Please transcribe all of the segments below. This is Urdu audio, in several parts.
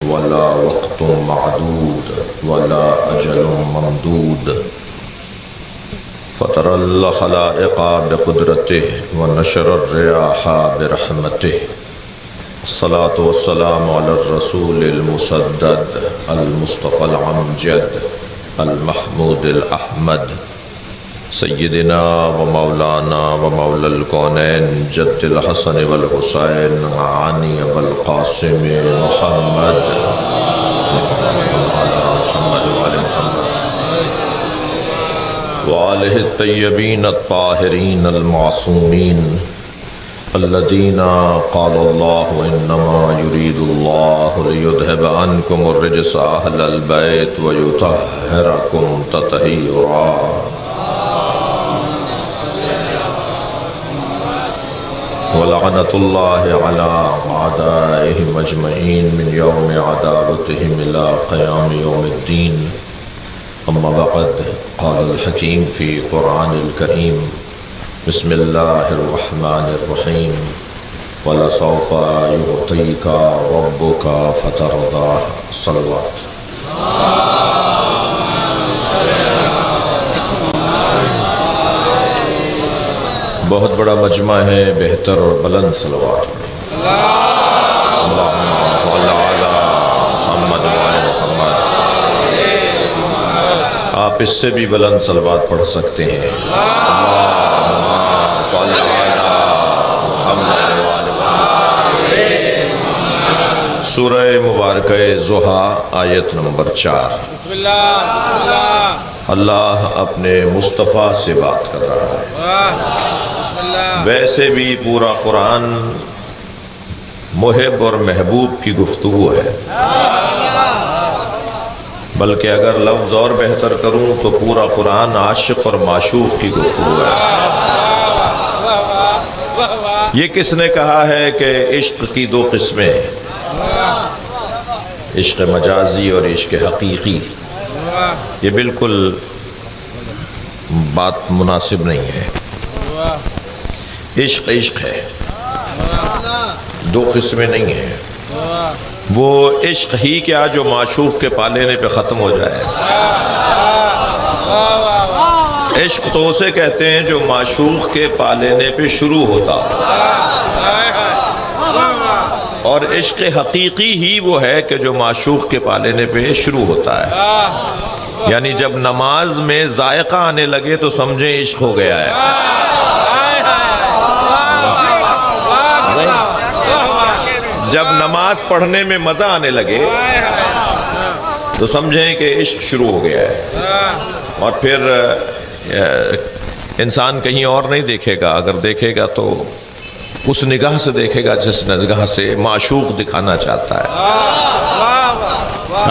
ولا وقت معدود ولا أجل ممدود فطر الخلائق بقدرته ونشر الرياح برحمته الصلاة والسلام على الرسول المسدد المصطفى العمجد المحمود الأحمد سيدنا ومولانا ومولى الكونين جد الحسن والحسين علي والقاسم محمد وآله الطيبين الطاهرين المعصومين الذين قال الله إنما يريد الله ليذهب عنكم الرجس أهل البيت ويطهركم تطهيرا ولعنة الله على أعدائهم أجمعين من يوم عداوتهم إلى قيام يوم الدين أما بعد قال الحكيم في قرآن الكريم بسم الله الرحمن الرحيم ولسوف يعطيك ربك فترضى صلوات بہت بڑا مجمع ہے، بہتر اور بلند صلوات اللہم صل علی محمد وعلی محمد۔ آپ اس سے بھی بلند صلوات پڑھ سکتے ہیں، اللہم صل علی محمد وعلی محمد۔ سورہ مبارکہ ضحیٰ آیت نمبر 4۔ اللہ اپنے مصطفیٰ سے بات کر رہا ہے۔ ویسے بھی پورا قرآن محب اور محبوب کی گفتگو ہے، بلکہ اگر لفظ اور بہتر کروں تو پورا قرآن عاشق اور معشوق کی گفتگو ہے۔ یہ کس نے کہا ہے کہ عشق کی دو قسمیں ہیں، عشق مجازی اور عشق حقیقی؟ یہ بالکل بات مناسب نہیں ہے۔ عشق عشق ہے، دو قسمیں نہیں ہیں۔ وہ عشق ہی کیا جو معشوق کے پا لینے پہ ختم ہو جائے۔ عشق تو اسے کہتے ہیں جو معشوق کے پا لینے پہ شروع ہوتا، اور عشق حقیقی ہی وہ ہے کہ جو معشوق کے پا لینے پہ شروع ہوتا ہے۔ یعنی جب نماز میں ذائقہ آنے لگے تو سمجھیں عشق ہو گیا ہے، جب نماز پڑھنے میں مزہ آنے لگے تو سمجھیں کہ عشق شروع ہو گیا ہے۔ اور پھر انسان کہیں اور نہیں دیکھے گا، اگر دیکھے گا تو اس نگاہ سے دیکھے گا جس نگاہ سے معشوق دکھانا چاہتا ہے۔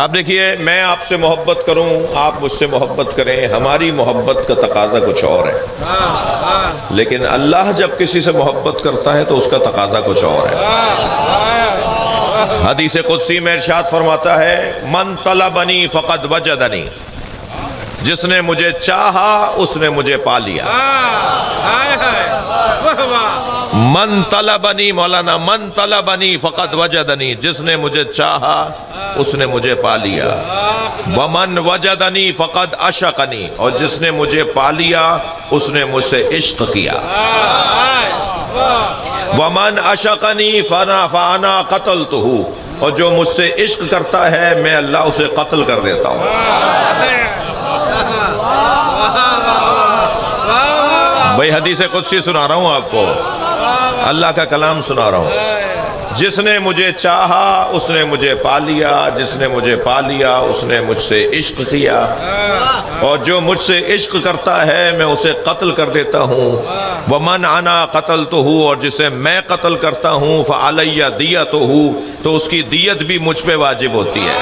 آپ دیکھیے، میں آپ سے محبت کروں، آپ مجھ سے محبت کریں، ہماری محبت کا تقاضا کچھ اور ہے، لیکن اللہ جب کسی سے محبت کرتا ہے تو اس کا تقاضا کچھ اور ہے۔ حدیث قدسی میں ارشاد فرماتا ہے من طلبنی فقد وجدنی، جس نے مجھے چاہا اس نے مجھے پا لیا۔ من طلبنی، مولانا من طلبنی فقد وجدنی، جس نے مجھے چاہا اس نے مجھے پا لیا۔ ومن وجدنی فقد عشقنی، اور جس نے مجھے پا لیا اس نے مجھ سے عشق کیا۔ ومن عشقنی فانا قتلتہ، اور جو مجھ سے عشق کرتا ہے میں اللہ اسے قتل کر دیتا ہوں۔ بھائی حدیث قدسی سنا رہا ہوں آپ کو، اللہ کا کلام سنا رہا ہوں۔ جس نے مجھے چاہا اس نے مجھے پا لیا، جس نے مجھے پا لیا اس نے مجھ سے عشق کیا، اور جو مجھ سے عشق کرتا ہے میں اسے قتل کر دیتا ہوں۔ ومن انا قتلتہ، اور جسے میں قتل کرتا ہوں فعلی دیتہ، تو اس کی دیت بھی مجھ پہ واجب ہوتی ہے۔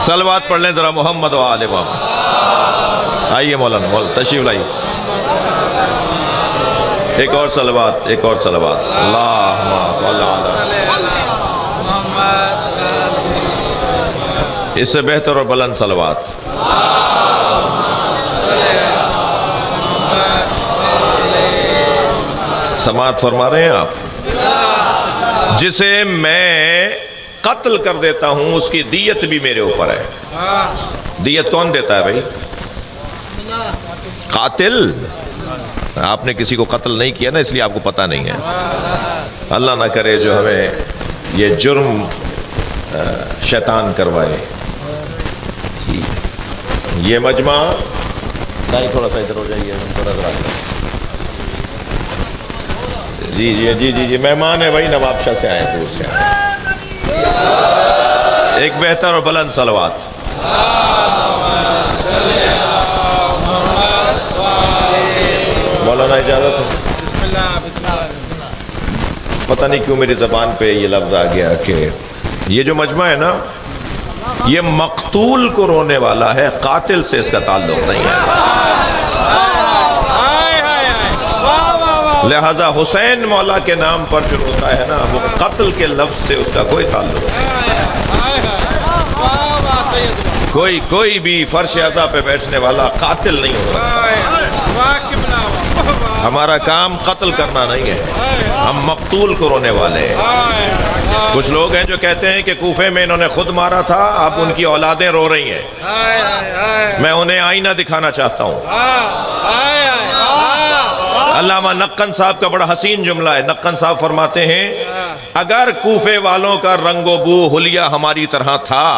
صلوات پڑھ لیں ذرا محمد و آل محمد۔ آئیے مولانا تشریف لائیے، ایک اور صلوات، ایک اور صلوات۔ اللہم صل علی اس سے بہتر اور بلند صلوات۔ سماعت فرما رہے ہیں آپ؟ جسے میں قتل کر دیتا ہوں اس کی دیت بھی میرے اوپر ہے. دیت کون دیتا ہے بھائی؟ قاتل. آپ نے کسی کو قتل نہیں کیا نا، اس لیے آپ کو پتہ نہیں ہے. اللہ نہ کرے جو ہمیں یہ جرم شیطان کروائے. یہ مجمع نہیں، تھوڑا سا ادھر ہو جائیے. جی جی جی جی جی مہمان ہے بھائی، نواب شاہ سے آئے، دور سے آئے. ایک بہتر اور بلند صلوات. مولانا اجازت ہے؟ پتہ نہیں کیوں میری زبان پہ یہ لفظ آ گیا کہ یہ جو مجمع ہے نا، یہ مقتول کو رونے والا ہے، قاتل سے اس کا تعلق نہیں ہے. لہذا حسین مولا کے نام پر جو روتا ہے نا، وہ قتل کے لفظ سے اس کا کوئی تعلق نہیں. کوئی بھی فرش عزا پہ بیٹھنے والا قاتل نہیں ہو سکتا. ہمارا کام قتل کرنا نہیں ہے، ہم مقتول کو رونے والے ہیں. کچھ لوگ ہیں جو کہتے ہیں کہ کوفے میں انہوں نے خود مارا تھا، اب ان کی اولادیں رو رہی ہیں. میں انہیں آئینہ دکھانا چاہتا ہوں. علامہ نقن صاحب کا بڑا حسین جملہ ہے. نقن صاحب فرماتے ہیں اگر کوفے والوں کا رنگ و بو حلیہ ہماری طرح تھا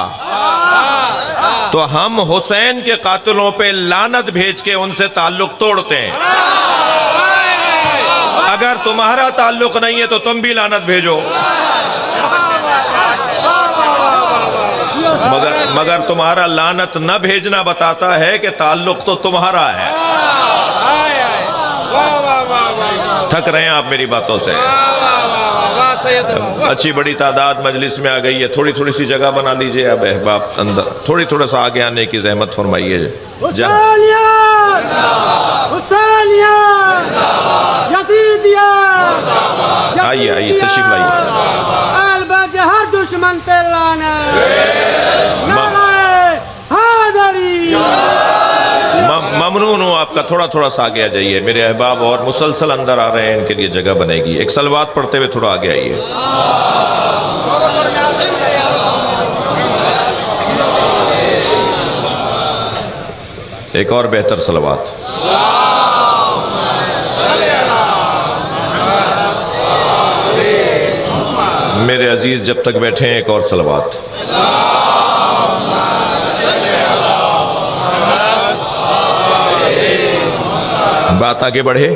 تو ہم حسین کے قاتلوں پہ لعنت بھیج کے ان سے تعلق توڑتے ہیں. اگر تمہارا تعلق نہیں ہے تو تم بھی لعنت بھیجو. مگر تمہارا لعنت نہ بھیجنا بتاتا ہے کہ تعلق تو تمہارا ہے. تھک رہے ہیں آپ میری باتوں سے؟ اچھی بڑی تعداد مجلس میں آ گئی ہے، تھوڑی تھوڑی سی جگہ بنا لیجئے. اب احباب اندر تھوڑا سا آگے آنے کی زحمت فرمائیے. آئیے آئیے تشریف لائیے. ہر دشمن پہ لانا. ممنون ہوں آپ کا. تھوڑا سا آگے آ جائیے میرے احباب، اور مسلسل اندر آ رہے ہیں، ان کے لیے جگہ بنے گی. ایک صلوات پڑھتے ہوئے تھوڑا آگے آئیے. ایک اور بہتر صلوات. میرے عزیز جب تک بیٹھے ہیں ایک اور صلوات. بات آگے بڑھے.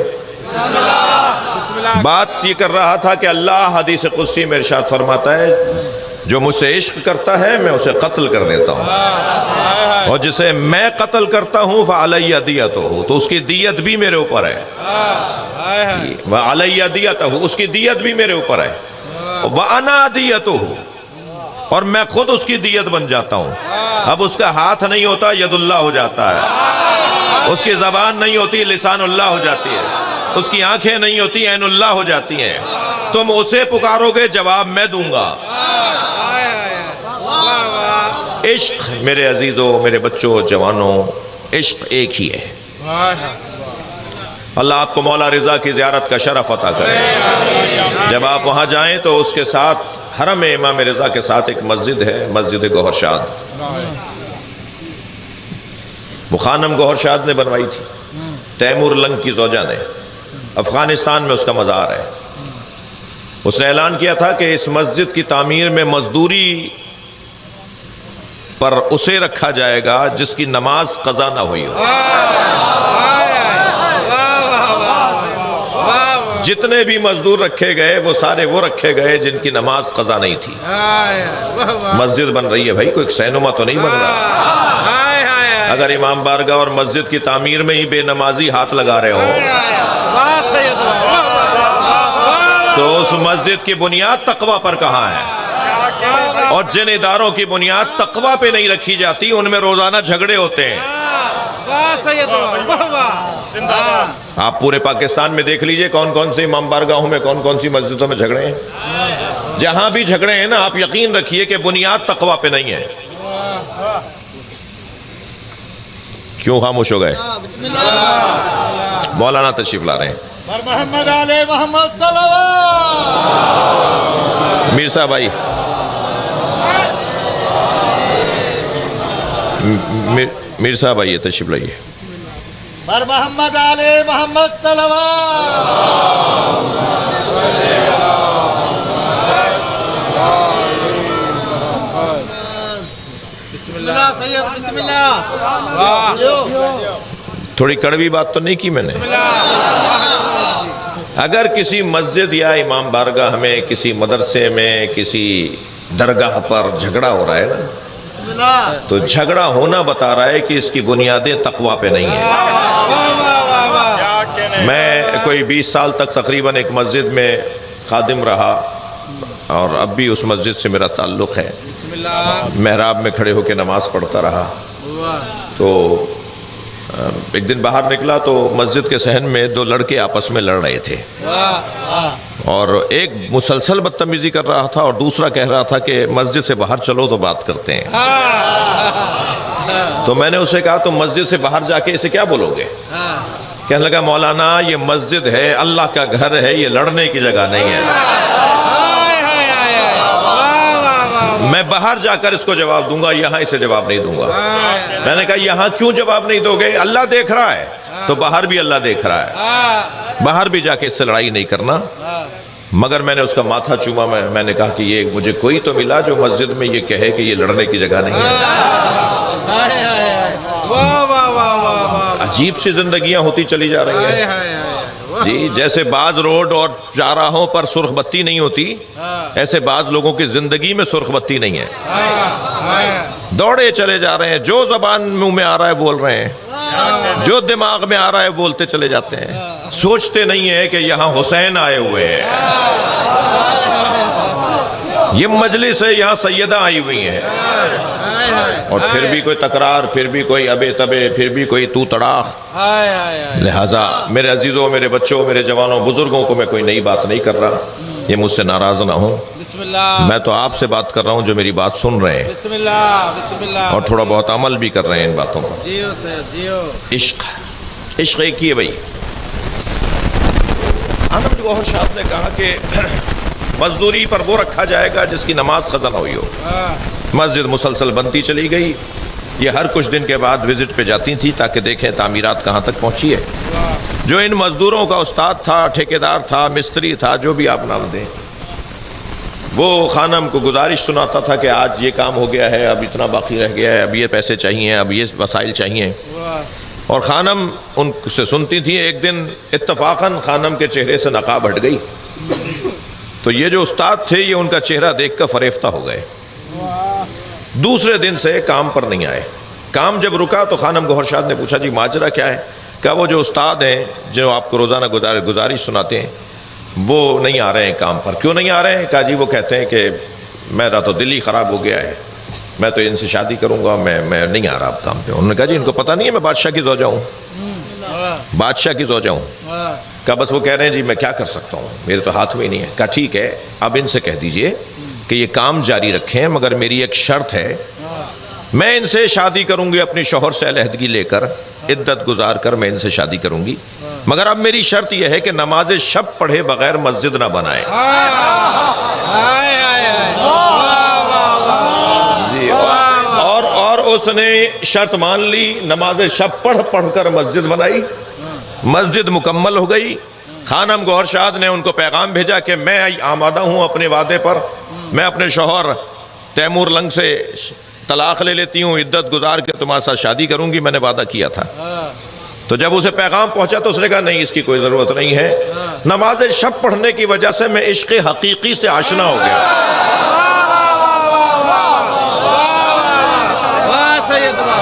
بات یہ کر رہا تھا کہ اللہ حدیث قدسی میں ارشاد فرماتا ہے جو مجھ سے عشق کرتا ہے میں اسے قتل کر دیتا ہوں، اور جسے میں قتل کرتا ہوں فعلی دیتہ، تو اس کی دیت بھی میرے اوپر ہے. وعلی دیتہ، اس کی دیت بھی میرے اوپر ہے. وَأَنَا دِيَتُهُ، اور میں خود اس کی دیت بن جاتا ہوں. اب اس کا ہاتھ نہیں ہوتا، ید اللہ ہو جاتا ہے. اس کی زبان نہیں ہوتی، لسان اللہ ہو جاتی ہے. اس کی آنکھیں نہیں ہوتی، عین اللہ ہو جاتی ہیں. تم اسے پکارو گے، جواب میں دوں گا. عشق میرے عزیزوں، میرے بچوں، جوانوں، عشق ایک ہی ہے. اللہ آپ کو مولا رضا کی زیارت کا شرف عطا کرے. جب آپ وہاں جائیں تو اس کے ساتھ حرم امام رضا کے ساتھ ایک مسجد ہے، مسجد گوہر شاد. وہ خانم گوہر شاد نے بنوائی تھی، تیمور لنگ کی زوجہ نے. افغانستان میں اس کا مزار ہے. اس نے اعلان کیا تھا کہ اس مسجد کی تعمیر میں مزدوری پر اسے رکھا جائے گا جس کی نماز قضا نہ ہوئی ہو. جتنے بھی مزدور رکھے گئے وہ سارے وہ رکھے گئے جن کی نماز قضا نہیں تھی. مسجد بن رہی ہے بھائی، کوئی سینما تو نہیں بن رہا. اگر امام بارگاہ اور مسجد کی تعمیر میں ہی بے نمازی ہاتھ لگا رہے ہوں تو اس مسجد کی بنیاد تقوی پر کہاں ہے؟ اور جن اداروں کی بنیاد تقوی پہ نہیں رکھی جاتی ان میں روزانہ جھگڑے ہوتے ہیں. آپ پورے پاکستان میں دیکھ لیجئے کون کون سی امام بارگاہوں میں، کون کون سی مسجدوں میں جھگڑے ہیں. جہاں بھی جھگڑے ہیں نا، آپ یقین رکھیے کہ بنیاد تقوی پہ نہیں ہے. کیوں خاموش ہو گئے؟ مولانا تشریف لا رہے ہیں. محمد علیہ محمد صلوات. میر صاحب بھائی میر صاحب آئیے، تشریف لائیے. بر محمد علی محمد صلوات. بسم اللہ سید، بسم اللہ. تھوڑی کڑوی بات تو نہیں کی میں نے. اگر کسی مسجد یا امام بارگاہ میں، کسی مدرسے میں، کسی درگاہ پر جھگڑا ہو رہا ہے نا، بسم اللہ. تو جھگڑا ہونا بتا رہا ہے کہ اس کی بنیادیں تقویٰ پہ نہیں ہیں. میں کوئی 20 سال تک تقریباً ایک مسجد میں خادم رہا، اور اب بھی اس مسجد سے میرا تعلق ہے. محراب میں کھڑے ہو کے نماز پڑھتا رہا. تو ایک دن باہر نکلا تو مسجد کے صحن میں 2 لڑکے آپس میں لڑ رہے تھے، اور ایک مسلسل بدتمیزی کر رہا تھا اور دوسرا کہہ رہا تھا کہ مسجد سے باہر چلو تو بات کرتے ہیں. تو میں نے اسے کہا تم مسجد سے باہر جا کے اسے کیا بولو گے؟ کہنے لگا مولانا یہ مسجد ہے، اللہ کا گھر ہے، یہ لڑنے کی جگہ نہیں ہے. میں باہر جا کر اس کو جواب دوں گا، یہاں اسے جواب نہیں دوں گا. میں نے کہا یہاں کیوں جواب نہیں دو گے؟ اللہ دیکھ رہا ہے. تو باہر بھی اللہ دیکھ رہا ہے، باہر بھی جا کے اس سے لڑائی نہیں کرنا. مگر میں نے اس کا ماتھا چوما. میں نے کہا کہ یہ مجھے کوئی تو ملا جو مسجد میں یہ کہے کہ یہ لڑنے کی جگہ نہیں ہے. عجیب سی زندگیاں ہوتی چلی جا رہی ہیں جی. جیسے بعض روڈ اور چاراہوں پر سرخ بتی نہیں ہوتی، ایسے بعض لوگوں کی زندگی میں سرخ بتی نہیں ہے. دوڑے چلے جا رہے ہیں، جو زبان منہ میں آ رہا ہے بول رہے ہیں، جو دماغ میں آ رہا ہے بولتے چلے جاتے ہیں. سوچتے نہیں ہیں کہ یہاں حسین آئے ہوئے ہیں، یہ مجلس ہے، یہاں سیدہ آئی ہوئی ہیں. اور پھر بھی کوئی تکرار، پھر بھی کوئی ابے تبے، پھر بھی کوئی تو تڑاخ. لہٰذا میرے عزیزوں، میرے بچوں، میرے جوانوں، بزرگوں کو میں کوئی نئی بات نہیں کر رہا. یہ مجھ سے ناراض نہ ہوں. میں تو آپ سے بات کر رہا ہوں جو میری بات سن رہے ہیں اور تھوڑا بہت عمل بھی کر رہے ہیں ان باتوں پر. عشق، عشق ایک ہی ہے بھائی. آنند گوہر صاحب نے کہا کہ مزدوری پر وہ رکھا جائے گا جس کی نماز قضا نہ ہوئی ہو. مسجد مسلسل بنتی چلی گئی. یہ ہر کچھ دن کے بعد وزٹ پہ جاتی تھی تاکہ دیکھیں تعمیرات کہاں تک پہنچی ہے. جو ان مزدوروں کا استاد تھا، ٹھیکیدار تھا، مستری تھا، جو بھی آپ نام دیں، وہ خانم کو گزارش سناتا تھا کہ آج یہ کام ہو گیا ہے، اب اتنا باقی رہ گیا ہے، اب یہ پیسے چاہیے، اب یہ وسائل چاہیے. اور خانم ان سے سنتی تھی. ایک دن اتفاقاً خانم کے چہرے سے نقاب ہٹ گئی. تو یہ جو استاد تھے یہ ان کا چہرہ دیکھ کر فریفتہ ہو گئے. دوسرے دن سے کام پر نہیں آئے. کام جب رکا تو خانم گوہر شاد نے پوچھا جی ماجرا کیا ہے؟ کہا وہ جو استاد ہیں جو آپ کو روزانہ گزارش سناتے ہیں وہ نہیں آ رہے ہیں کام پر. کیوں نہیں آ رہے ہیں؟ کہا جی وہ کہتے ہیں کہ میرا تو دل ہی خراب ہو گیا ہے، میں تو ان سے شادی کروں گا، میں نہیں آ رہا اب کام پہ. انہوں نے کہا جی ان کو پتہ نہیں ہے میں بادشاہ کی زوجہ ہوں، بادشاہ کی زوجہ ہوں. کہا بس وہ کہہ رہے ہیں جی میں کیا کر سکتا ہوں، میرے تو ہاتھ میں ہی نہیں ہے. کہا ٹھیک ہے اب ان سے کہہ دیجئے کہ یہ کام جاری رکھیں، مگر میری ایک شرط ہے، میں ان سے شادی کروں گی اپنی شوہر سے علیحدگی لے کر، عدت گزار کر میں ان سے شادی کروں گی، مگر اب میری شرط یہ ہے کہ نماز شب پڑھے بغیر مسجد نہ بنائے. جی اور اس نے شرط مان لی، نماز شب پڑھ کر مسجد بنائی. مسجد مکمل ہو گئی. خانم گوہر شاد نے ان کو پیغام بھیجا کہ میں آمادہ ہوں اپنے وعدے پر، میں اپنے شوہر تیمور لنگ سے طلاق لے لیتی ہوں، عدت گزار کے تمہارے ساتھ شادی کروں گی، میں نے وعدہ کیا تھا. تو جب اسے پیغام پہنچا تو اس نے کہا نہیں اس کی کوئی ضرورت نہیں ہے، نماز شب پڑھنے کی وجہ سے میں عشق حقیقی سے آشنا ہو گیا.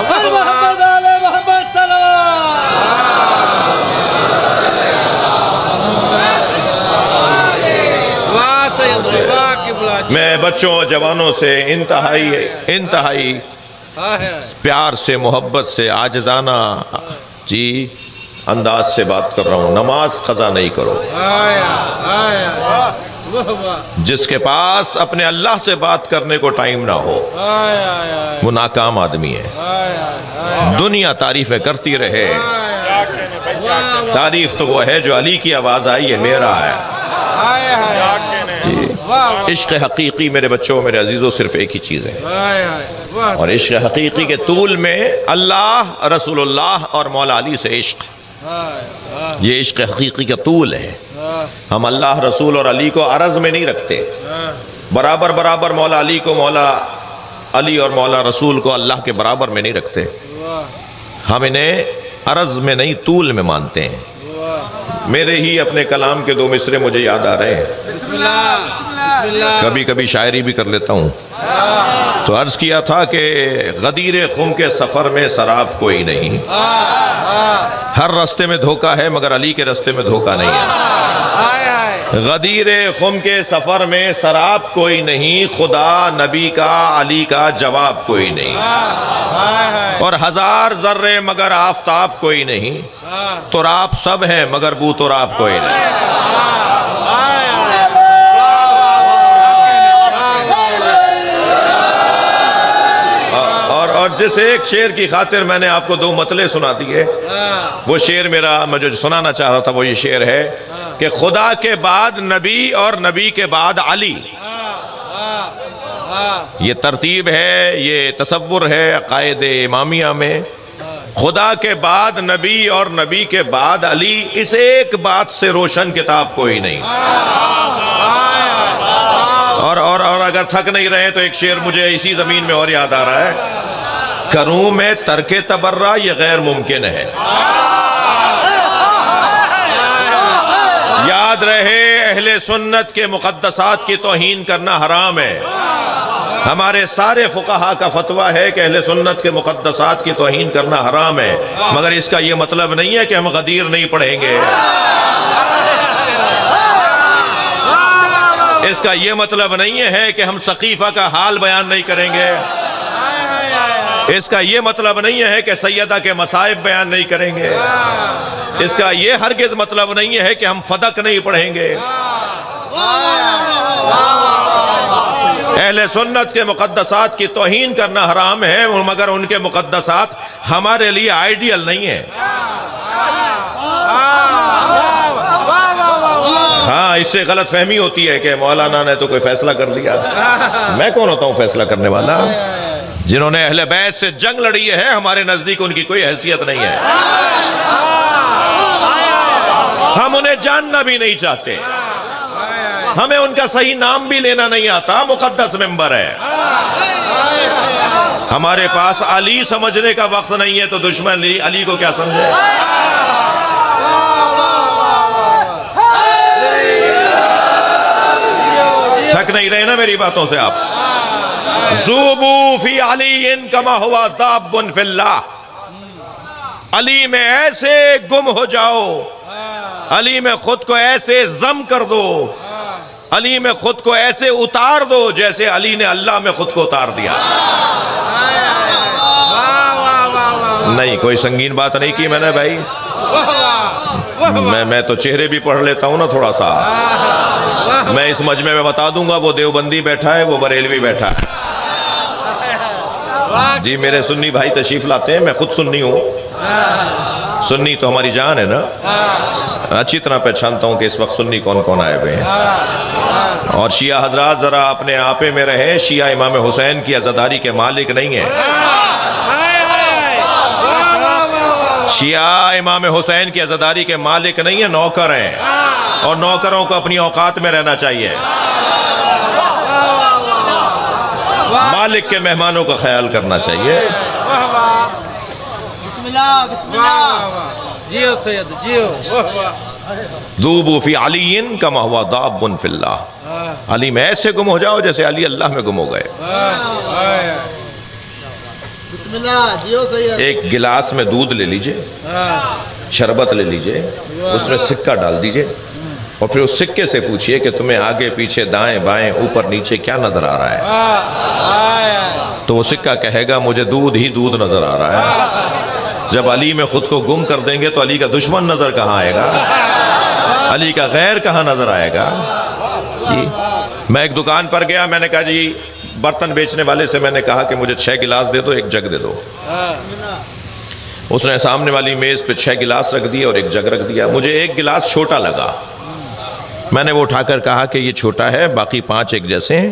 بر محمد علی محمد صلوات. میں بچوں جوانوں سے انتہائی پیار سے، محبت سے، عاجزانہ جی انداز سے بات کر رہا ہوں. نماز قضا نہیں کرو. جس کے پاس اپنے اللہ سے بات کرنے کو ٹائم نہ ہو وہ ناکام آدمی ہے. دنیا تعریفیں کرتی رہے، تعریف تو وہ ہے جو علی کی آواز آئی ہے میرا ہے. جی عشق حقیقی میرے بچوں میرے عزیزوں صرف ایک ہی چیز ہے، اور عشق حقیقی کے طول میں اللہ، رسول اللہ اور مولا علی سے عشق، یہ عشق حقیقی کا طول ہے۔ ہم اللہ، رسول اور علی کو عرض میں نہیں رکھتے، برابر برابر مولا علی کو، مولا علی اور مولا رسول کو اللہ کے برابر میں نہیں رکھتے، ہم انہیں عرض میں نہیں طول میں مانتے ہیں۔ میرے ہی اپنے کلام کے دو مصرے مجھے یاد آ رہے ہیں، بسم اللہ کبھی کبھی شاعری بھی کر لیتا ہوں۔ تو عرض کیا تھا کہ غدیر خم کے سفر میں سراب کوئی نہیں، ہر راستے میں دھوکہ ہے مگر علی کے راستے میں دھوکہ نہیں ہے۔ غدیر خم کے سفر میں سراب کوئی نہیں، خدا نبی کا علی کا جواب کوئی نہیں، اور ہزار ذرے مگر آفتاب کوئی نہیں، تراب سب ہیں مگر بو تراب کوئی نہیں۔ اور جس ایک شعر کی خاطر میں نے آپ کو دو مطلع سنا دیے، وہ شعر میرا میں جو سنانا چاہ رہا تھا وہ یہ شعر ہے کہ خدا کے بعد نبی اور نبی کے بعد علی، یہ ترتیب ہے، یہ تصور ہے عقائد امامیہ میں۔ خدا کے بعد نبی اور نبی کے بعد علی، اس ایک بات سے روشن کتاب کوئی نہیں۔ اور اگر تھک نہیں رہے تو ایک شعر مجھے اسی زمین میں اور یاد آ رہا ہے، کروں میں ترک تبرہ یہ غیر ممکن ہے، یاد رہے اہل سنت کے مقدسات کی توہین کرنا حرام ہے۔ ہمارے سارے فقہا کا فتویٰ ہے کہ اہل سنت کے مقدسات کی توہین کرنا حرام ہے، مگر اس کا یہ مطلب نہیں ہے کہ ہم غدیر نہیں پڑھیں گے، اس کا یہ مطلب نہیں ہے کہ ہم سقیفہ کا حال بیان نہیں کریں گے، اس کا یہ مطلب نہیں ہے کہ سیدہ کے مصائب بیان نہیں کریں گے، اس کا یہ ہرگز مطلب نہیں ہے کہ ہم فدق نہیں پڑھیں گے۔ اہل سنت کے مقدسات کی توہین کرنا حرام ہے، مگر ان کے مقدسات ہمارے لیے آئیڈیل نہیں ہیں۔ ہاں، اس سے غلط فہمی ہوتی ہے کہ مولانا نے تو کوئی فیصلہ کر لیا۔ میں کون ہوتا ہوں فیصلہ کرنے والا؟ جنہوں نے اہل بیت سے جنگ لڑی ہے، ہمارے نزدیک ان کی کوئی حیثیت نہیں ہے، ہم انہیں جاننا بھی نہیں چاہتے، ہمیں ان کا صحیح نام بھی لینا نہیں آتا، مقدس ممبر ہے۔ ہمارے پاس علی سمجھنے کا وقت نہیں ہے تو دشمن علی کو کیا سمجھے؟ تھک نہیں رہے نا میری باتوں سے آپ؟ ذوبوا فی علی کما ہوا ذاب فی اللہ، علی میں ایسے گم ہو جاؤ، علی میں خود کو ایسے ضم کر دو، علی میں خود کو ایسے اتار دو جیسے علی نے اللہ میں خود کو اتار دیا۔ نہیں، کوئی سنگین بات نہیں کی میں نے بھائی، میں تو چہرے بھی پڑھ لیتا ہوں نا تھوڑا سا۔ میں اس مجمع میں بتا دوں گا، وہ دیوبندی بیٹھا ہے، وہ بریلوی بیٹھا ہے۔ جی میرے سنی بھائی تشریف لاتے ہیں، میں خود سنی ہوں، سنی تو ہماری جان ہے نا، اچھی طرح پہچانتا ہوں کہ اس وقت سنی کون کون آئے ہوئے ہیں۔ اور شیعہ حضرات ذرا اپنے آپے میں رہیں، شیعہ امام حسین کی عزاداری کے مالک نہیں ہیں، شیعہ امام حسین کی عزاداری کے مالک نہیں ہیں، نوکر ہیں، اور نوکروں کو اپنی اوقات میں رہنا چاہیے، مالک کے مہمانوں کا خیال کرنا چاہیے۔ بسم اللہ بسم اللہ، جیو سید جیو، ذوبوا فی علی کما ہوا ذاب فی اللہ، علی میں ایسے گم ہو جاؤ جیسے علی اللہ میں گم ہو گئے۔ بسم اللہ جیو سید۔ ایک گلاس میں دودھ لے لیجئے، شربت لے لیجئے، اس میں سکہ ڈال دیجئے، اور پھر اس سکے سے پوچھئے کہ تمہیں آگے پیچھے دائیں بائیں اوپر نیچے کیا نظر آ رہا ہے؟ تو وہ سکہ کہے گا مجھے دودھ ہی دودھ نظر آ رہا ہے۔ جب علی میں خود کو گم کر دیں گے تو علی کا دشمن نظر کہاں آئے گا؟ علی کا غیر کہاں نظر آئے گا؟ جی میں ایک دکان پر گیا، میں نے کہا جی برتن بیچنے والے سے میں نے کہا کہ مجھے 6 گلاس دے دو، ایک جگ دے دو۔ اس نے سامنے والی میز پہ 6 گلاس رکھ دیا اور ایک جگ رکھ دیا۔ مجھے ایک گلاس چھوٹا لگا، میں نے وہ اٹھا کر کہا کہ یہ چھوٹا ہے، باقی 5 ایک جیسے ہیں،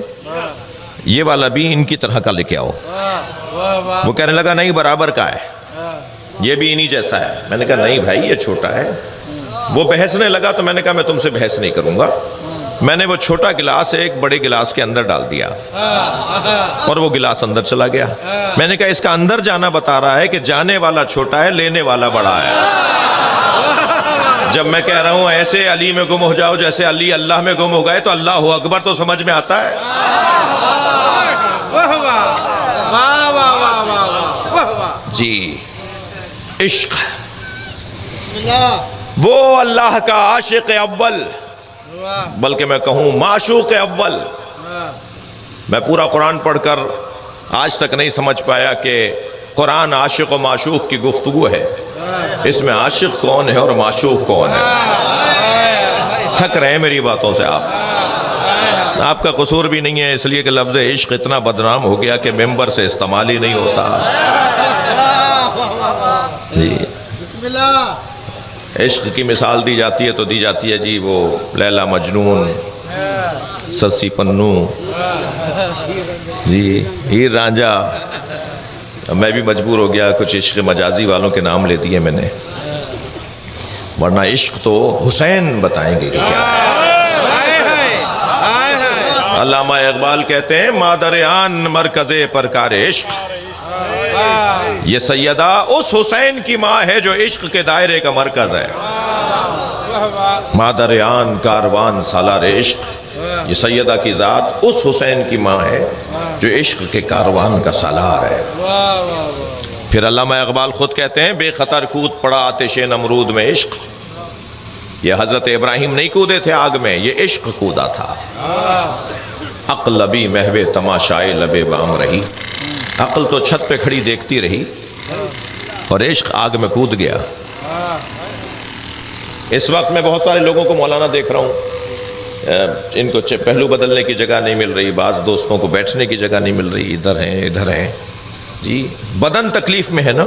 یہ والا بھی ان کی طرح کا لے کے آؤ۔ وہ کہنے لگا نہیں برابر کا ہے، یہ بھی انہی جیسا ہے۔ میں نے کہا نہیں بھائی یہ چھوٹا ہے۔ وہ بحثنے لگا تو میں نے کہا میں تم سے بحث نہیں کروں گا۔ میں نے وہ چھوٹا گلاس ایک بڑے گلاس کے اندر ڈال دیا اور وہ گلاس اندر چلا گیا۔ میں نے کہا اس کا اندر جانا بتا رہا ہے کہ جانے والا چھوٹا ہے، لینے والا بڑا ہے۔ جب میں کہہ رہا ہوں ایسے علی میں گم ہو جاؤ جیسے علی اللہ میں گم ہو گئے، تو اللہ اکبر تو سمجھ میں آتا ہے۔ جی عشق، وہ اللہ کا عاشق اول، بلکہ میں کہوں معشوق اول۔ میں پورا قرآن پڑھ کر آج تک نہیں سمجھ پایا کہ قرآن عاشق و معشوق کی گفتگو ہے۔ اس میں عاشق کون ہے اور معشوق کون ہے؟ تھک رہے ہیں میری باتوں سے آپ کا قصور بھی نہیں ہے، اس لیے کہ لفظ عشق اتنا بدنام ہو گیا کہ ممبر سے استعمال ہی نہیں ہوتا۔ جی بسم اللہ۔ عشق کی مثال دی جاتی ہے تو دی جاتی ہے جی وہ لیلا مجنون، سسی پنو، جی ہیر رانجھا۔ میں بھی مجبور ہو گیا کچھ عشق مجازی والوں کے نام لے دیے میں نے، ورنہ عشق تو حسین بتائیں گے کہ کیا ہے۔ علامہ اقبال کہتے ہیں مادر آن مرکز پرکار عشق، یہ سیدہ اس حسین کی ماں ہے جو عشق کے دائرے کا مرکز ہے۔ مادر آن کاروان سالار عشق، یہ سیدہ کی ذات اس حسین کی ماں ہے جو عشق کے کاروان کا سالار ہے۔ پھر علامہ اقبال خود کہتے ہیں بے خطر کود پڑا آتش نمرود میں عشق، یہ حضرت ابراہیم نہیں کودے تھے آگ میں، یہ عشق کودا تھا۔ عقل لبی محو تماشائے لبے بام رہی، عقل تو چھت پہ کھڑی دیکھتی رہی اور عشق آگ میں کود گیا۔ اس وقت میں بہت سارے لوگوں کو مولانا دیکھ رہا ہوں، ان کو پہلو بدلنے کی جگہ نہیں مل رہی، بعض دوستوں کو بیٹھنے کی جگہ نہیں مل رہی، ادھر ہیں جی۔ بدن تکلیف میں ہے نا،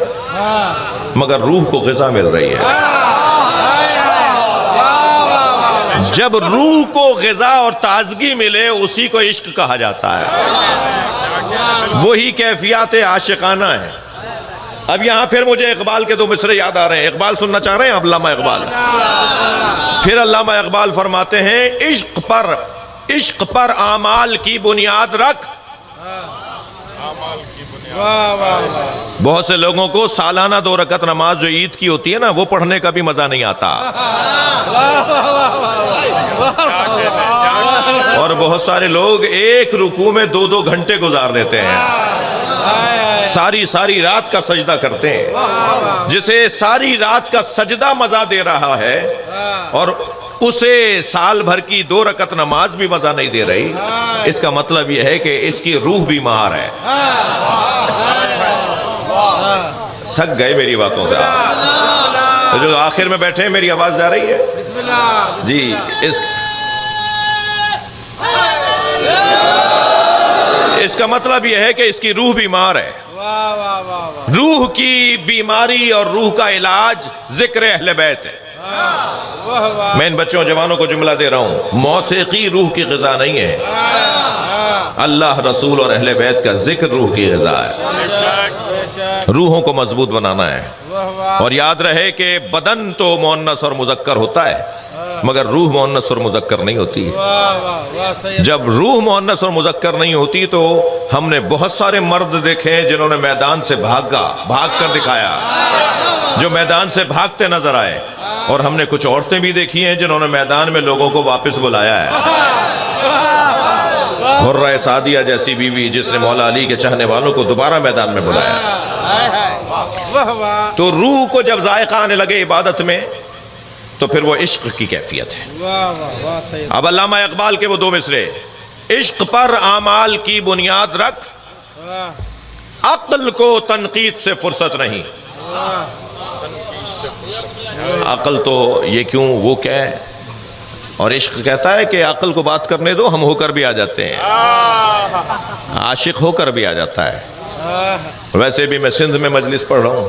مگر روح کو غذا مل رہی ہے۔ جب روح کو غذا اور تازگی ملے اسی کو عشق کہا جاتا ہے، وہی کیفیات عاشقانہ ہے۔ اب یہاں پھر مجھے اقبال کے 2 مصرے یاد آ رہے ہیں، اقبال سننا چاہ رہے ہیں علامہ اقبال؟ پھر علامہ اقبال فرماتے ہیں عشق پر اعمال کی بنیاد رکھ۔ بہت سے لوگوں کو سالانہ 2 رکعت نماز جو عید کی ہوتی ہے نا، وہ پڑھنے کا بھی مزہ نہیں آتا، اور بہت سارے لوگ ایک رکوع میں 2 گھنٹے گزار دیتے ہیں، ساری رات کا سجدہ کرتے ہیں۔ جسے ساری رات کا سجدہ مزہ دے رہا ہے اور اسے سال بھر کی 2 رکعت نماز بھی مزہ نہیں دے رہی، اس کا مطلب یہ ہے کہ اس کی روح بیمار ہے۔ تھک گئے میری باتوں سے آپ؟ جو آخر میں بیٹھے ہیں میری آواز جا رہی ہے جی؟ اس کا مطلب یہ ہے کہ اس کی روح بیمار ہے۔ روح کی بیماری اور روح کا علاج ذکر اہل بیت ہے۔ میں ان بچوں جوانوں کو جملہ دے رہا ہوں، موسیقی روح کی غذا نہیں ہے، اللہ رسول اور اہل بیت کا ذکر روح کی غذا ہے۔ روحوں کو مضبوط بنانا ہے، اور یاد رہے کہ بدن تو مؤنث اور مذکر ہوتا ہے مگر روح مؤنث اور مذکر نہیں ہوتی۔ جب روح مؤنث اور مذکر نہیں ہوتی تو ہم نے بہت سارے مرد دیکھے ہیں جنہوں نے میدان سے بھاگ کر دکھایا، جو میدان سے بھاگتے نظر آئے، اور ہم نے کچھ عورتیں بھی دیکھی ہیں جنہوں نے میدان میں لوگوں کو واپس بلایا ہے۔ حرہ سعدیہ جیسی بیوی جس نے مولا علی کے چاہنے والوں کو دوبارہ میدان میں بلایا۔ تو روح کو جب ذائقہ آنے لگے عبادت میں تو پھر وہ عشق کی کیفیت ہے۔ اب علامہ اقبال کے وہ 2 مصرے، عشق پر اعمال کی بنیاد رکھ، عقل کو تنقید سے فرصت نہیں۔ عقل تو یہ کیوں وہ کیا ہے، اور عشق کہتا ہے کہ عقل کو بات کرنے دو، ہم ہو کر بھی آ جاتے ہیں، عاشق ہو کر بھی آ جاتا ہے۔ ویسے بھی میں سندھ میں مجلس پڑھ رہا ہوں،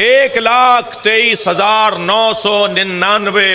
1,23,999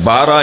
12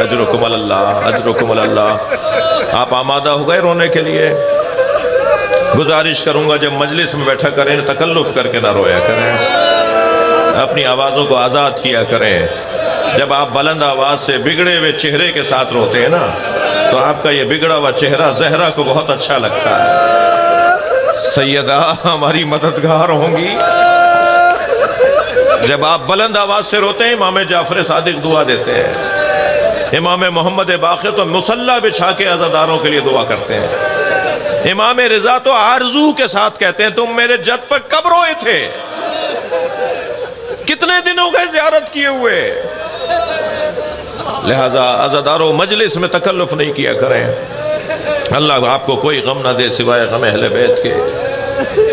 اجرکم اللہ، اجرکم اللہ۔ آپ آمادہ ہو گئے رونے کے لیے؟ گزارش کروں گا جب مجلس میں بیٹھا کریں تکلف کر کے نہ رویا کریں، اپنی آوازوں کو آزاد کیا کریں۔ جب آپ بلند آواز سے بگڑے ہوئے چہرے کے ساتھ روتے ہیں نا تو آپ کا یہ بگڑا ہوا چہرہ زہرا کو بہت اچھا لگتا ہے۔ سیدہ ہماری مددگار ہوں گی۔ جب آپ بلند آواز سے روتے ہیں امام جعفر صادق دعا دیتے ہیں، امام محمد باقر تو مصلی بچھا کے عزاداروں کے لیے دعا کرتے ہیں، امام رضا تو آرزو کے ساتھ کہتے ہیں تم میرے جد پر کب روئے تھے؟ کتنے دن ہو گئے زیارت کیے ہوئے؟ لہذا عزاداروں مجلس میں تکلف نہیں کیا کریں۔ اللہ آپ کو کوئی غم نہ دے سوائے غم اہل بیت کے،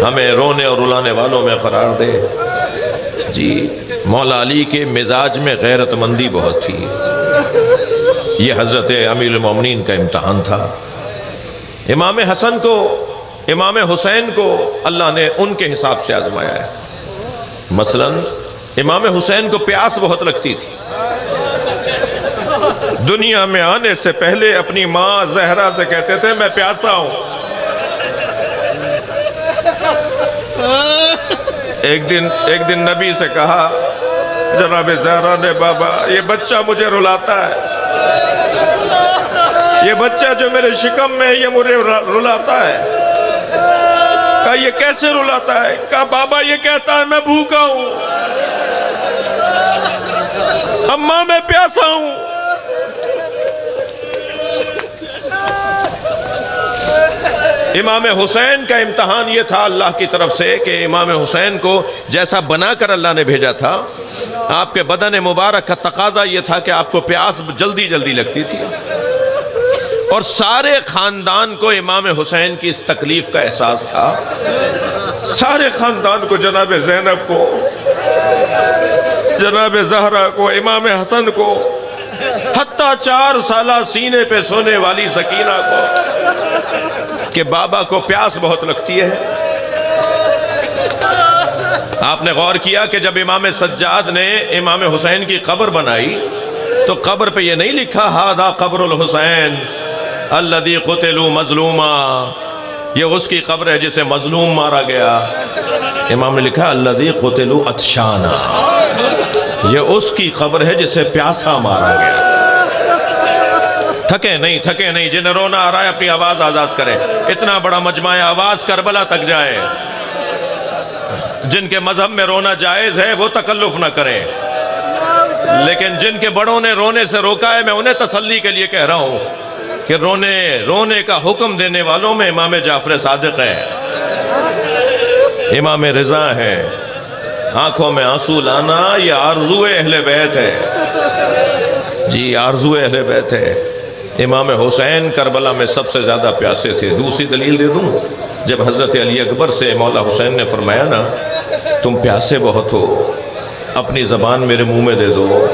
ہمیں رونے اور رلانے والوں میں قرار دے۔ جی مولا علی کے مزاج میں غیرت مندی بہت تھی، یہ حضرت امیر المومنین کا امتحان تھا۔ امام حسن کو، امام حسین کو اللہ نے ان کے حساب سے آزمایا ہے۔ مثلا امام حسین کو پیاس بہت لگتی تھی، دنیا میں آنے سے پہلے اپنی ماں زہرا سے کہتے تھے میں پیاسا ہوں۔ ایک دن نبی سے کہا جناب زہرا نے بابا یہ بچہ مجھے رلاتا ہے، یہ بچہ جو میرے شکم میں ہے یہ مجھے رلاتا ہے۔ کہا یہ کیسے رلاتا ہے؟ کہا بابا یہ کہتا ہے میں بھوکا ہوں، اماں میں پیاسا ہوں۔ امام حسین کا امتحان یہ تھا اللہ کی طرف سے کہ امام حسین کو جیسا بنا کر اللہ نے بھیجا تھا، آپ کے بدن مبارک کا تقاضا یہ تھا کہ آپ کو پیاس جلدی جلدی لگتی تھی، اور سارے خاندان کو امام حسین کی اس تکلیف کا احساس تھا، سارے خاندان کو، جناب زینب کو، جناب زہرا کو، امام حسن کو، حتیٰ 4 سالہ سینے پہ سونے والی سکینہ کو، کہ بابا کو پیاس بہت لگتی ہے۔ آپ نے غور کیا کہ جب امام سجاد نے امام حسین کی قبر بنائی تو قبر پہ یہ نہیں لکھا ہذا قبر الحسین الذی قتلوا مظلوما، یہ اس کی قبر ہے جسے مظلوم مارا گیا۔ امام نے لکھا الذی قتلوا عطشانا، یہ اس کی قبر ہے جسے پیاسا مارا گیا۔ تھکے نہیں، جنہیں رونا آ رہا ہے اپنی آواز آزاد کریں۔ اتنا بڑا مجمع آواز کربلا تک جائے، جن کے مذہب میں رونا جائز ہے وہ تکلف نہ کریں، لیکن جن کے بڑوں نے رونے سے روکا ہے میں انہیں تسلی کے لیے کہہ رہا ہوں کہ رونے کا حکم دینے والوں میں امام جعفر صادق ہے، امام رضا ہے۔ آنکھوں میں آنسو لانا یہ آرزو اہل بیت ہے، جی آرزو اہل بیت ہے۔ امام حسین کربلا میں سب سے زیادہ پیاسے تھے۔ دوسری دلیل دے دوں، جب حضرت علی اکبر سے مولا حسین نے فرمایا نا تم پیاسے بہت ہو، اپنی زبان میرے منہ میں دے دو،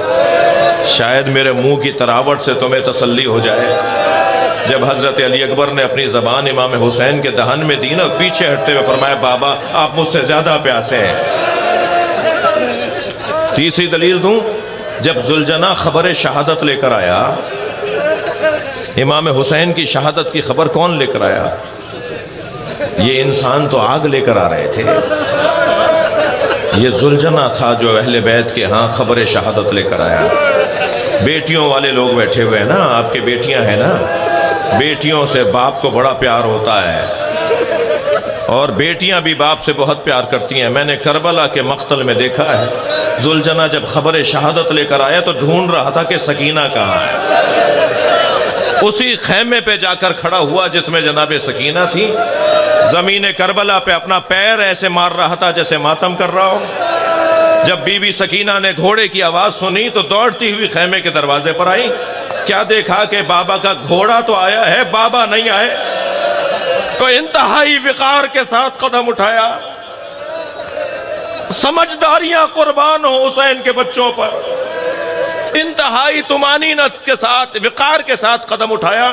شاید میرے منہ کی تراوٹ سے تمہیں تسلی ہو جائے۔ جب حضرت علی اکبر نے اپنی زبان امام حسین کے دہن میں دی نا، پیچھے ہٹتے ہوئے فرمایا بابا آپ مجھ سے زیادہ پیاسے ہیں۔ تیسری دلیل دوں، جب ذوالجناح خبر شہادت لے کر آیا، امام حسین کی شہادت کی خبر کون لے کر آیا؟ یہ انسان تو آگ لے کر آ رہے تھے، یہ ذوالجناح تھا جو اہل بیت کے ہاں خبر شہادت لے کر آیا۔ بیٹیوں والے لوگ بیٹھے ہوئے ہیں نا، آپ کے بیٹیاں ہیں نا، بیٹیوں سے باپ کو بڑا پیار ہوتا ہے، اور بیٹیاں بھی باپ سے بہت پیار کرتی ہیں۔ میں نے کربلا کے مقتل میں دیکھا ہے، ذوالجناح جب خبر شہادت لے کر آیا تو ڈھونڈ رہا تھا کہ سکینہ کہاں ہے، اسی خیمے پہ جا کر کھڑا ہوا جس میں جناب سکینہ تھی، زمین کربلا پہ اپنا پیر ایسے مار رہا تھا جیسے ماتم کر رہا ہو۔ جب بی بی سکینہ نے گھوڑے کی آواز سنی تو دوڑتی ہوئی خیمے کے دروازے پر آئی، کیا دیکھا کہ بابا کا گھوڑا تو آیا ہے، بابا نہیں آئے، تو انتہائی وقار کے ساتھ قدم اٹھایا۔ سمجھداریاں قربان ہو حسین کے بچوں پر، انتہائی طمانینت کے ساتھ، وقار کے ساتھ قدم اٹھایا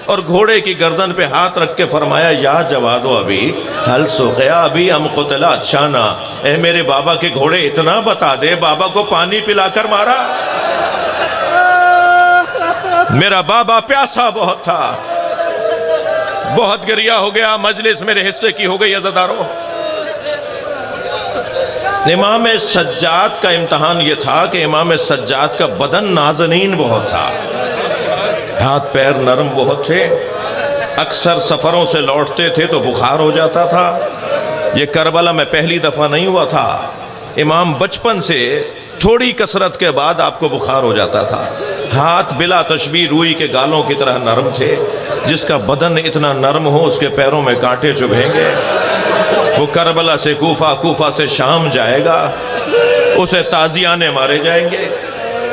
اور گھوڑے کی گردن پہ ہاتھ رکھ کے فرمایا یا جوادو ابھی حل سقیا ابھی ام قتل عطشانا، اے میرے بابا کے گھوڑے اتنا بتا دے بابا کو پانی پلا کر مارا؟ میرا بابا پیاسا بہت تھا، بہت گریا ہو گیا، مجلس میرے حصے کی ہو گئی عزادارو۔ امام سجاد کا امتحان یہ تھا کہ امام سجاد کا بدن نازنین بہت تھا، ہاتھ پیر نرم بہت تھے، اکثر سفروں سے لوٹتے تھے تو بخار ہو جاتا تھا۔ یہ کربلا میں پہلی دفعہ نہیں ہوا تھا، امام بچپن سے تھوڑی کثرت کے بعد آپ کو بخار ہو جاتا تھا۔ ہاتھ بلا تشبیہ روئی کے گالوں کی طرح نرم تھے، جس کا بدن اتنا نرم ہو اس کے پیروں میں کانٹے چبھیں گے۔ وہ کربلا سے کوفہ، کوفہ سے شام جائے گا، اسے تازیانے مارے جائیں گے۔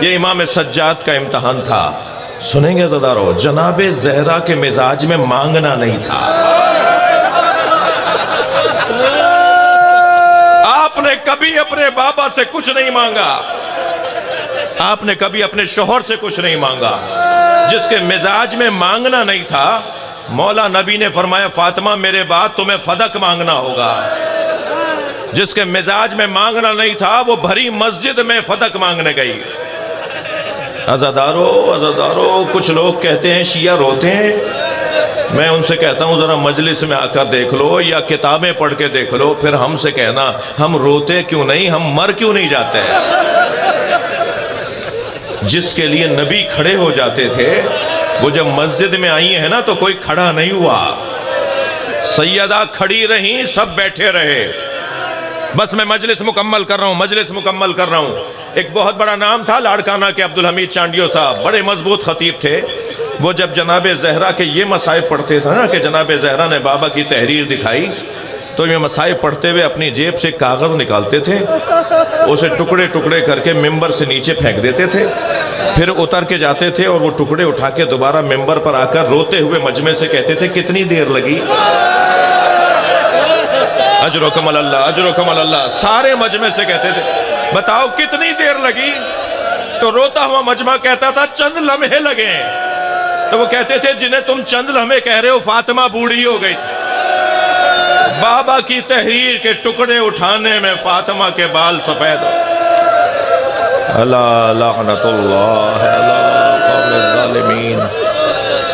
یہ امام سجاد کا امتحان تھا۔ سنیں گے عزادارو، جناب زہرا کے مزاج میں مانگنا نہیں تھا۔ آپ نے کبھی اپنے بابا سے کچھ نہیں مانگا، آپ نے کبھی اپنے شوہر سے کچھ نہیں مانگا۔ جس کے مزاج میں مانگنا نہیں تھا، مولا نبی نے فرمایا فاطمہ میرے بعد تمہیں فدق مانگنا ہوگا۔ جس کے مزاج میں مانگنا نہیں تھا وہ بھری مسجد میں فدق مانگنے گئی۔ عزادارو کچھ لوگ کہتے ہیں شیعہ روتے ہیں، میں ان سے کہتا ہوں ذرا مجلس میں آ کر دیکھ لو یا کتابیں پڑھ کے دیکھ لو، پھر ہم سے کہنا ہم روتے کیوں نہیں، ہم مر کیوں نہیں جاتے۔ جس کے لیے نبی کھڑے ہو جاتے تھے، وہ جب مسجد میں آئی ہیں نا تو کوئی کھڑا نہیں ہوا، سیدہ کھڑی رہیں، سب بیٹھے رہے۔ بس میں مجلس مکمل کر رہا ہوں۔ ایک بہت بڑا نام تھا لاڑکانہ کے عبدالحمید چانڈیو صاحب، بڑے مضبوط خطیب تھے۔ وہ جب جناب زہرا کے یہ مصائب پڑھتے تھے نا کہ جناب زہرا نے بابا کی تحریر دکھائی، تو یہ مصائب پڑھتے ہوئے اپنی جیب سے کاغذ نکالتے تھے، اسے ٹکڑے ٹکڑے کر کے ممبر سے نیچے پھینک دیتے تھے، پھر اتر کے جاتے تھے اور وہ ٹکڑے اٹھا کے دوبارہ ممبر پر آ کر روتے ہوئے مجمع سے کہتے تھے کتنی دیر لگی؟ اجرکم اللہ۔ سارے مجمع سے کہتے تھے بتاؤ کتنی دیر لگی؟ تو روتا ہوا مجمع کہتا تھا چند لمحے لگے ہیں۔ تو وہ کہتے تھے جنہیں تم چند لمحے کہہ رہے ہو فاطمہ بوڑھی ہو گئی تھی۔ بابا کی تحریر کے ٹکڑے اٹھانے میں فاطمہ کے بال سفید ہو۔ اللہ لعنت اللہ علی قوم الظالمین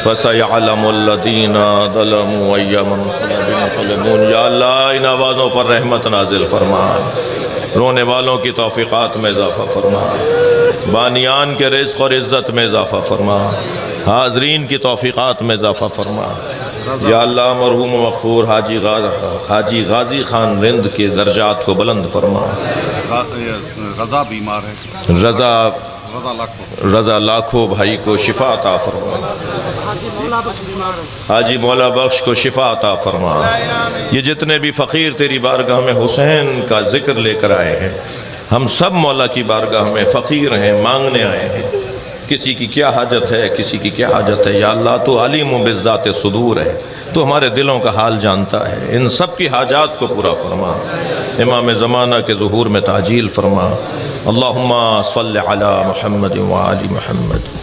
فَسَيَعْلَمُ الَّذِينَ ظَلَمُوا أَيَّ مُنقَلَبٍ يَنقَلِبُونَ۔ یا اللہ ان آوازوں پر رحمت نازل فرما، رونے والوں کی توفیقات میں اضافہ فرما، بانیان کے رزق اور عزت میں اضافہ فرما، حاضرین کی توفیقات میں اضافہ فرما۔ یا اللہ مرحوم و مغفور حاجی غازی خان رند کے درجات کو بلند فرما۔ رضا بیمار ہے، رضا لاکھو بھائی کو شفا عطا فرما، حاجی مولا بخش کو شفا عطا فرما۔ یہ جتنے بھی فقیر تیری بارگاہ میں حسین کا ذکر لے کر آئے ہیں، ہم سب مولا کی بارگاہ میں فقیر ہیں، مانگنے آئے ہیں۔ کسی کی کیا حاجت ہے، کسی کی کیا حاجت ہے، یا اللہ تو علیم بالذات صدور ہے، تو ہمارے دلوں کا حال جانتا ہے، ان سب کی حاجات کو پورا فرما۔ امام زمانہ کے ظہور میں تعجیل فرما۔ اللہم صلی علی محمد و آل محمد۔